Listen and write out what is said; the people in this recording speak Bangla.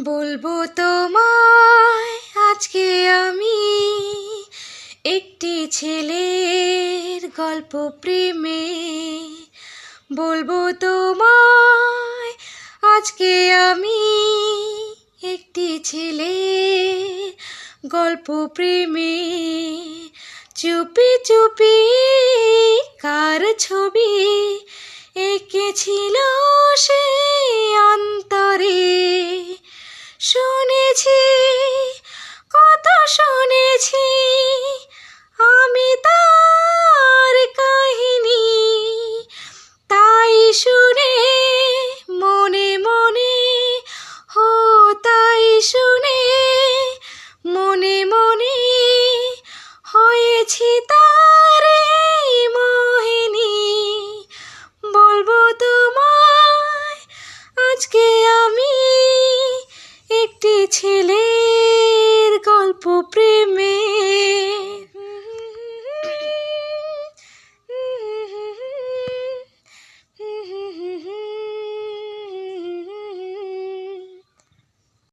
বলবো তোমায় আজকে আমি একটি ছেলের গল্প প্রেমে। বলবো তোমায় আজকে আমি একটি ছেলের গল্প প্রেমে। চুপি চুপি কার ছবি এঁকেছিল সে অন্তরে। শুনেছি কত শুনেছি আমি তার কাহিনী, তাই শুনে মনে মনে তাই শুনে মনে মনে হয়েছি তার মোহিনী। বলবো তোমায় আজকে আমি একটি ছেলের গল্প প্রেমে।